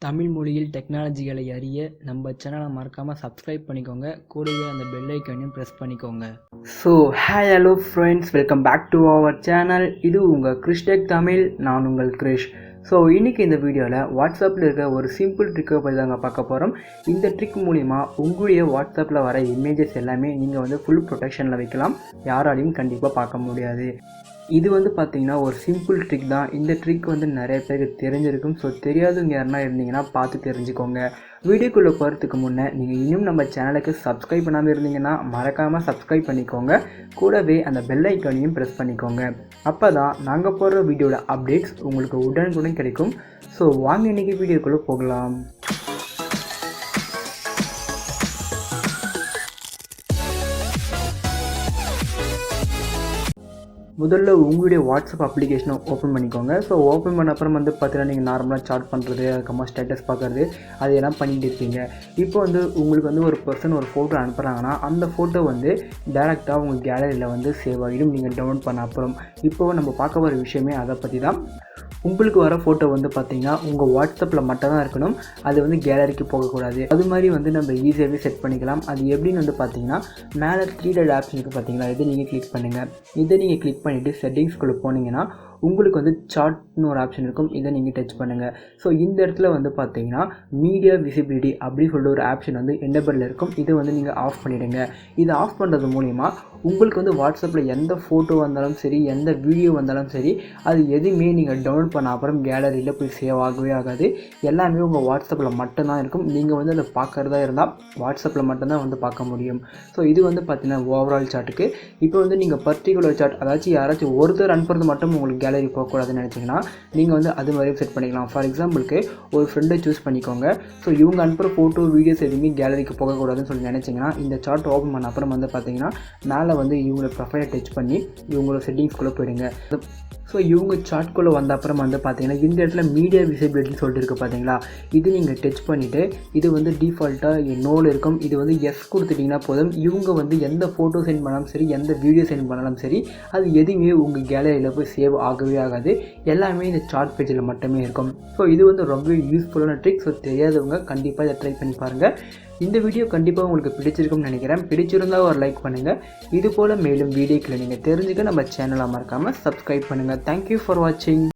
தமிழ் மொழியில் டெக்னாலஜிகளை அறிய நம்ம சேனலை மறக்காமல் சப்ஸ்கிரைப் பண்ணிக்கோங்க. கூடவே அந்த பெல் ஐக்கானையும் ப்ரெஸ் பண்ணிக்கோங்க. So hello friends, welcome back to our channel. இது உங்கள் கிறிஸ்டெக் தமிழ். நான் உங்கள் கிரிஷ். ஸோ இன்றைக்கி இந்த வீடியோவில் வாட்ஸ்அப்பில் இருக்க ஒரு சிம்பிள் ட்ரிக்கை பற்றி தாங்க பார்க்க போகிறோம். இந்த ட்ரிக் மூலிமா உங்களுடைய வாட்ஸ்அப்பில் வர இமேஜஸ் எல்லாமே நீங்கள் வந்து ஃபுல் ப்ரொடெக்ஷனில் வைக்கலாம். யாராலையும் கண்டிப்பாக பார்க்க முடியாது. இது வந்து பார்த்திங்கன்னா ஒரு சிம்பிள் ட்ரிக் தான். இந்த ட்ரிக் வந்து நிறைய பேருக்கு தெரிஞ்சிருக்கும். ஸோ தெரியாதவங்க யாருன்னா இருந்தீங்கன்னா பார்த்து தெரிஞ்சுக்கோங்க. வீடியோக்குள்ளே போகிறதுக்கு முன்னே நீங்கள் இன்னும் நம்ம சேனலுக்கு சப்ஸ்கிரைப் பண்ணாமல் இருந்தீங்கன்னா மறக்காமல் சப்ஸ்கிரைப் பண்ணிக்கோங்க. கூடவே அந்த பெல் ஐக்கானையும் ப்ரெஸ் பண்ணிக்கோங்க. அப்போ தான் நாங்கள் போடுற வீடியோட அப்டேட்ஸ் உங்களுக்கு உடனுக்குடன் கிடைக்கும். ஸோ வாங்க இன்றைக்கி வீடியோக்குள்ளே போகலாம். முதல்ல உங்களுடைய வாட்ஸ்அப் அப்ளிகேஷனை ஓப்பன் பண்ணிக்கோங்க. ஸோ ஓப்பன் பண்ண அப்புறம் வந்து பார்த்தீங்கன்னா நீங்கள் நார்மலாக சாட் பண்ணுறது, அதுக்கப்புறமா ஸ்டேட்டஸ் பார்க்குறது, அதெல்லாம் பண்ணிகிட்டு இருப்பீங்க. இப்போ வந்து உங்களுக்கு வந்து ஒரு பர்சன் ஒரு ஃபோட்டோ அனுப்புகிறாங்கன்னா அந்த ஃபோட்டோ வந்து டேரெக்டாக உங்கள் கேலரியில் வந்து சேவ் ஆகிடும் நீங்கள் டவுன்லோட் பண்ண அப்புறம். இப்போ நம்ம பார்க்க வர விஷயமே அதை பற்றி தான். உங்களுக்கு வர ஃபோட்டோ வந்து பார்த்திங்கன்னா உங்கள் வாட்ஸ்அப்பில் மட்டும் தான் இருக்கணும். அது வந்து கேலரிக்கு போகக்கூடாது. அது மாதிரி வந்து நம்ம ஈஸியாகவே செட் பண்ணிக்கலாம். அது எப்படின்னு வந்து பார்த்திங்கன்னா மேலே 3 டாட் ஆப்ஷன் இருக்குது பார்த்திங்களா, இதை நீங்கள் கிளிக் பண்ணுங்கள். இதை நீங்கள் கிளிக் பண்ணிவிட்டு செட்டிங்ஸ்குள்ளே போனீங்கன்னா உங்களுக்கு வந்து சார்ட்னு ஒரு ஆப்ஷன் இருக்கும். இதை நீங்கள் டச் பண்ணுங்கள். ஸோ இந்த இடத்துல வந்து பார்த்தீங்கன்னா மீடியா விசிபிலிட்டி அப்படின்னு சொல்லிட்டு ஒரு ஆப்ஷன் வந்து எனேபிளில் இருக்கும். இதை வந்து நீங்கள் ஆஃப் பண்ணிவிடுங்க. இதை ஆஃப் பண்ணுறது மூலிமா உங்களுக்கு வந்து வாட்ஸ்அப்பில் எந்த ஃபோட்டோ வந்தாலும் சரி, எந்த வீடியோ வந்தாலும் சரி, அது எதுவுமே நீங்கள் டவுன்லோட் பண்ண அப்புறம் கேலரியில் போய் சேவ் ஆகவே ஆகாது. எல்லாமே உங்கள் வாட்ஸ்அப்பில் மட்டும்தான் இருக்கும். நீங்கள் வந்து அதை பார்க்குறதா இருந்தால் வாட்ஸ்அப்பில் மட்டும்தான் வந்து பார்க்க முடியும். ஸோ இது வந்து பார்த்தீங்கன்னா ஓவரால் சார்ட்டுக்கு. இப்போ வந்து நீங்கள் பர்டிகுலர் சார்ட், அதாச்சும் யாராச்சும் ஒருத்தர் அனுப்புறது மட்டும் உங்களுக்கு கேலரி போகக்கூடாதுன்னு நினச்சிங்கன்னா நீங்கள் வந்து அது மாதிரி செட் பண்ணிக்கலாம். ஃபார் எக்ஸாம்பிளுக்கு ஒரு ஃப்ரெண்டை சூஸ் பண்ணிக்கோங்க. ஸோ இவங்க அனுப்புகிற ஃபோட்டோ வீடியோஸ் எதுவுமே கேலரிக்கு போகக்கூடாதுன்னு சொல்லி நினச்சிங்கன்னா இந்த சார்ட் ஓப்பன் பண்ண அப்புறம் வந்து பார்த்தீங்கன்னா மேலே வந்து இவங்களோட ப்ரொஃபைலை டச் பண்ணி இவங்களோட செட்டிங்ஸ்குள்ளே போயிடுங்க. ஸோ இவங்க சார்ட்குள்ளே வந்த அப்புறம் வந்து பார்த்தீங்கன்னா இந்த இடத்துல மீடியா விசிபிலிட்டின்னு சொல்லிட்டு இருக்குது பார்த்தீங்களா, இது நீங்கள் டச் பண்ணிவிட்டு இது வந்து டிஃபால்ட்டாக நோவில் இருக்கும். இது வந்து எஸ் கொடுத்துட்டிங்கன்னா போதும். இவங்க வந்து எந்த ஃபோட்டோ சென்ட் பண்ணாலும் சரி, எந்த வீடியோ சென்ட் பண்ணாலும் சரி, அது எதுவுமே உங்கள் கேலரியில் போய் சேவ் ஆகவே ஆகாது. எல்லாமே இந்த சார்ட் பேஜில் மட்டுமே இருக்கும். ஸோ இது வந்து ரொம்ப யூஸ்ஃபுல்லான ட்ரிக். ஸோ தெரியாதவங்க கண்டிப்பாக இதை ட்ரை பண்ணி பாருங்கள். இந்த வீடியோ கண்டிப்பாக உங்களுக்கு பிடிச்சிருக்கும்னு நினைக்கிறேன். பிடிச்சிருந்தால் ஒரு லைக் பண்ணுங்கள். இது போல் மேலும் வீடியோக்களை நீங்கள் தெரிஞ்சுக்க நம்ம சேனலை மறக்காமல் சப்ஸ்கிரைப் பண்ணுங்கள். தேங்க்யூ ஃபார் வாட்சிங்.